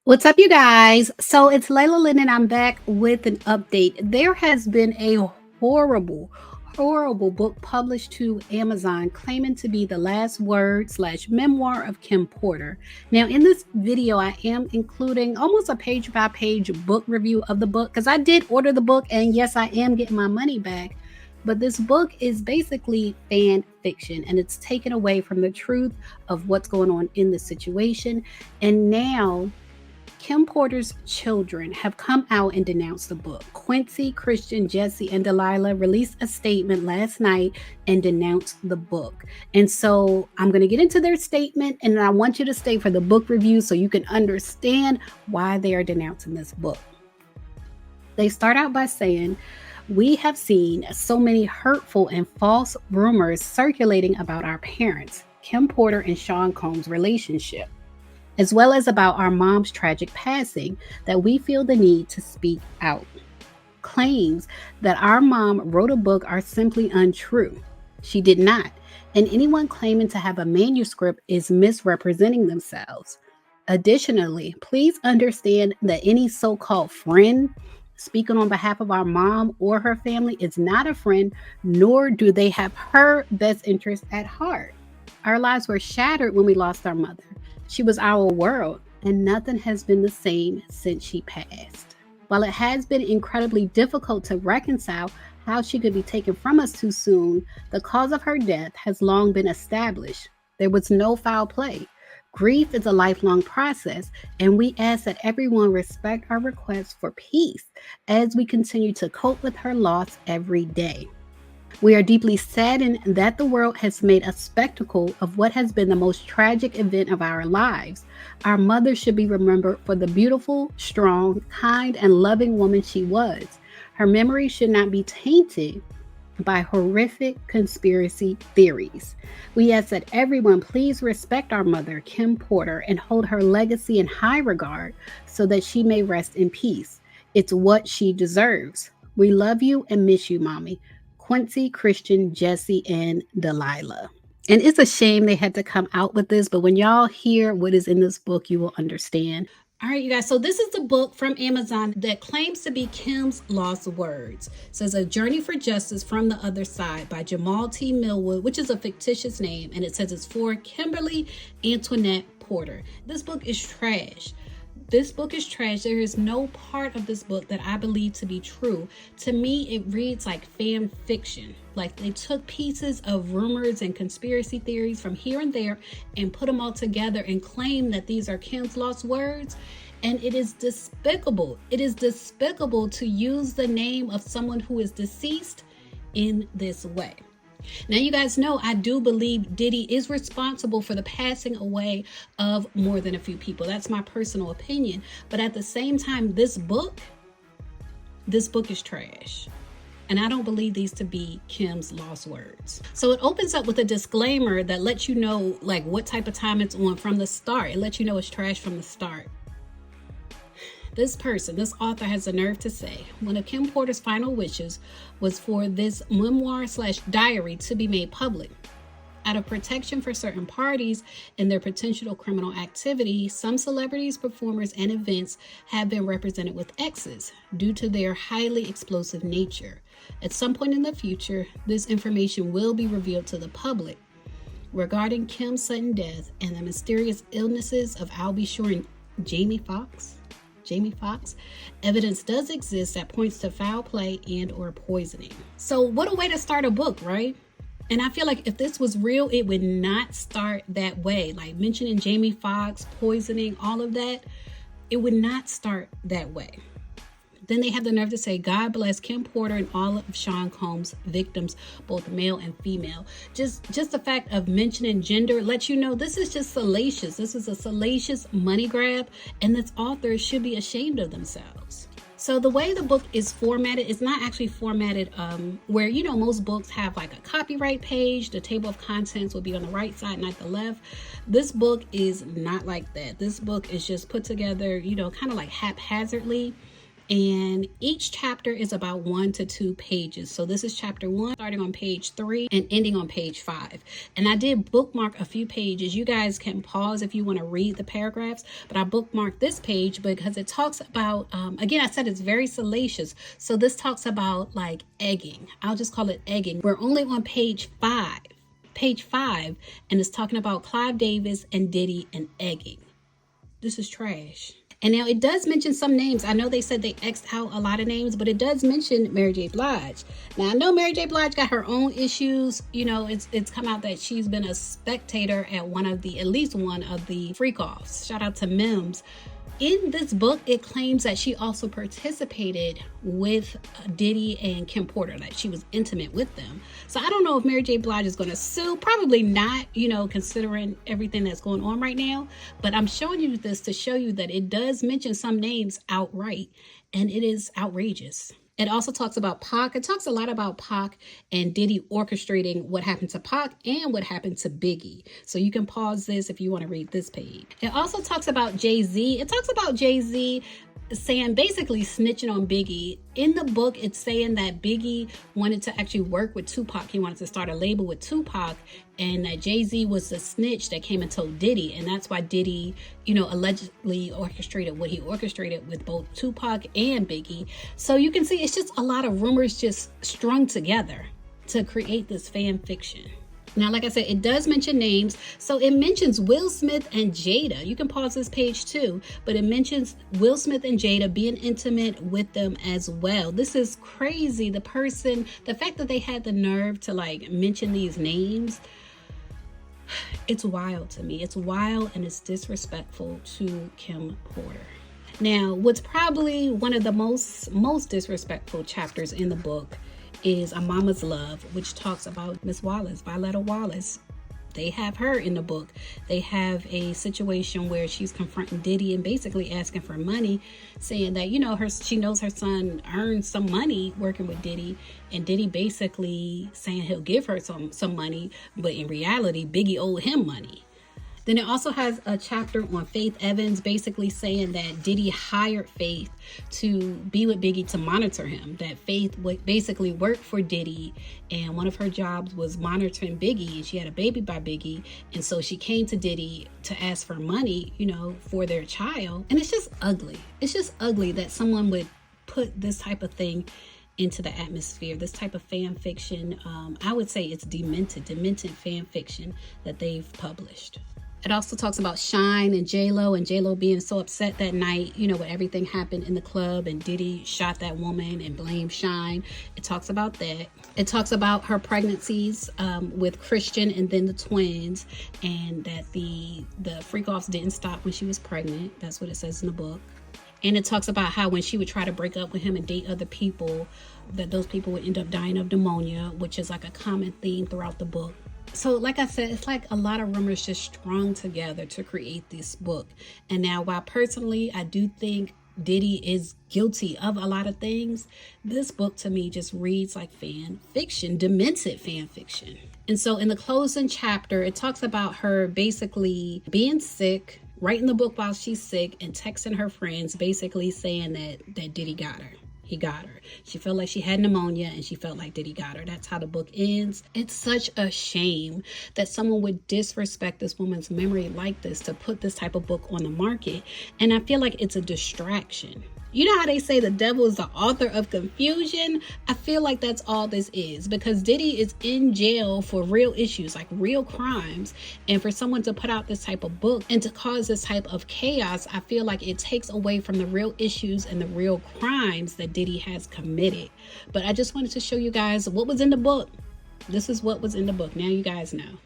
What's up, you guys? So it's Layla Lynn, and I'm back with an update. There has been a horrible, horrible book published to Amazon claiming to be the last word slash memoir of Kim Porter. Now, in this video, I am including almost a page by page book review of the book because I did order the book, and yes, I am getting my money back. But this book is basically fan fiction, and it's taken away from the truth of what's going on in the situation. And now Kim Porter's children have come out and denounced the book. Quincy, Christian, Jesse, and Delilah released a statement last night and denounced the book. And so I'm going to get into their statement, and I want you to stay for the book review so you can understand why they are denouncing this book. They start out by saying, "We have seen so many hurtful and false rumors circulating about our parents, Kim Porter and Sean Combs' relationship, as well as about our mom's tragic passing, that we feel the need to speak out. Claims that our mom wrote a book are simply untrue. She did not, and anyone claiming to have a manuscript is misrepresenting themselves. Additionally, please understand that any so called friend speaking on behalf of our mom or her family is not a friend, nor do they have her best interest at heart. Our lives were shattered when we lost our mother. She was our world, and nothing has been the same since she passed. While it has been incredibly difficult to reconcile how she could be taken from us too soon, the cause of her death has long been established. There was no foul play. Grief is a lifelong process, and we ask that everyone respect our request for peace as we continue to cope with her loss every day. We are deeply saddened that the world has made a spectacle of what has been the most tragic event of our lives. Our mother should be remembered for the beautiful, strong, kind, and loving woman she was. Her memory should not be tainted by horrific conspiracy theories. We ask that everyone please respect our mother, Kim Porter, and hold her legacy in high regard so that she may rest in peace. It's what she deserves. We love you and miss you, Mommy. Quincy, Christian, Jesse, and Delilah." And it's a shame they had to come out with this, but when y'all hear what is in this book, you will understand. All right, you guys. So this is the book from Amazon that claims to be Kim's lost words. It says "A Journey for Justice from the Other Side" by Jamal T. Millwood, which is a fictitious name, and it says it's for Kimberly Antoinette Porter. This book is trash. This book is trash. There is no part of this book that I believe to be true. To me, it reads like fan fiction. Like they took pieces of rumors and conspiracy theories from here and there and put them all together and claim that these are Kim's lost words. And it is despicable. It is despicable to use the name of someone who is deceased in this way. Now, you guys know I do believe Diddy is responsible for the passing away of more than a few people. That's my personal opinion. But at the same time, this book is trash. And I don't believe these to be Kim's lost words. So it opens up with a disclaimer that lets you know like what type of time it's on from the start. It lets you know it's trash from the start. This author has the nerve to say, one of Kim Porter's final wishes was for this memoir/diary to be made public. Out of protection for certain parties and their potential criminal activity, some celebrities, performers, and events have been represented with X's due to their highly explosive nature. At some point in the future, this information will be revealed to the public. Regarding Kim's sudden death and the mysterious illnesses of Albie Shore and Jamie Foxx, evidence does exist that points to foul play and or poisoning. So what a way to start a book, right? And I feel like if this was real, it would not start that way. Like mentioning Jamie Foxx, poisoning, all of that, it would not start that way. Then they have the nerve to say, "God bless Kim Porter and all of Sean Combs' victims, both male and female." Just the fact of mentioning gender lets you know this is just salacious. This is a salacious money grab, and this author should be ashamed of themselves. So the way the book is formatted, it's not actually formatted where, you know, most books have like a copyright page. The table of contents will be on the right side, not the left. This book is not like that. This book is just put together, you know, kind of like haphazardly. And each chapter is about 1 to 2 pages. So this is chapter 1, starting on page 3 and ending on page 5. And I did bookmark a few pages. You guys can pause if you want to read the paragraphs, but I bookmarked this page because it talks about, again, I said it's very salacious. So this talks about like egging. I'll just call it egging. We're only on page 5. Page 5, and it's talking about Clive Davis and Diddy and egging. This is trash. And now it does mention some names. I know they said they X'd out a lot of names, but it does mention Mary J. Blige. Now I know Mary J. Blige got her own issues. You know, it's come out that she's been a spectator at at least one of the freak-offs. Shout out to Mims. In this book, it claims that she also participated with Diddy and Kim Porter, that she was intimate with them. So I don't know if Mary J. Blige is going to sue. Probably not, you know, considering everything that's going on right now. But I'm showing you this to show you that it does mention some names outright, and it is outrageous. It also talks about Pac. It talks a lot about Pac and Diddy orchestrating what happened to Pac and what happened to Biggie. So you can pause this if you want to read this page. It also talks about Jay-Z. It talks about Jay-Z saying, basically snitching on Biggie. In the book, it's saying that Biggie wanted to actually work with Tupac. He wanted to start a label with Tupac, and that Jay-Z was the snitch that came and told Diddy. And that's why Diddy, you know, allegedly orchestrated what he orchestrated with both Tupac and Biggie. So you can see it's just a lot of rumors just strung together to create this fan fiction. Now, like I said, it does mention names. So it mentions Will Smith and Jada. You can pause this page too, but it mentions Will Smith and Jada being intimate with them as well. This is crazy. The fact that they had the nerve to like mention these names, it's wild to me. It's wild and it's disrespectful to Kim Porter. Now, what's probably one of the most disrespectful chapters in the book is A Mama's Love, which talks about Miss Wallace, Violetta Wallace. They have her in the book. They have a situation where she's confronting Diddy and basically asking for money, saying that, you know, she knows her son earned some money working with Diddy, and Diddy basically saying he'll give her some money, but in reality, Biggie owed him money. Then it also has a chapter on Faith Evans, basically saying that Diddy hired Faith to be with Biggie to monitor him. That Faith would basically work for Diddy, and one of her jobs was monitoring Biggie, and she had a baby by Biggie. And so she came to Diddy to ask for money, you know, for their child. And it's just ugly. It's just ugly that someone would put this type of thing into the atmosphere, this type of fan fiction. I would say it's demented fan fiction that they've published. It also talks about Shine and J-Lo being so upset that night, you know, when everything happened in the club and Diddy shot that woman and blamed Shine. It talks about that. It talks about her pregnancies with Christian and then the twins, and that the freak-offs didn't stop when she was pregnant. That's what it says in the book. And it talks about how when she would try to break up with him and date other people, that those people would end up dying of pneumonia, which is like a common theme throughout the book. So like I said, it's like a lot of rumors just strung together to create this book. And now, while personally I do think Diddy is guilty of a lot of things, this book to me just reads like fan fiction, demented fan fiction. And so in the closing chapter, it talks about her basically being sick, writing the book while she's sick, and texting her friends basically saying that Diddy got her. He got her. She felt like she had pneumonia, and she felt like Diddy got her. That's how the book ends. It's such a shame that someone would disrespect this woman's memory like this to put this type of book on the market. And I feel like it's a distraction. You know how they say the devil is the author of confusion? I feel like that's all this is, because Diddy is in jail for real issues, like real crimes. And for someone to put out this type of book and to cause this type of chaos, I feel like it takes away from the real issues and the real crimes that Diddy has committed. But I just wanted to show you guys what was in the book. This is what was in the book. Now you guys know.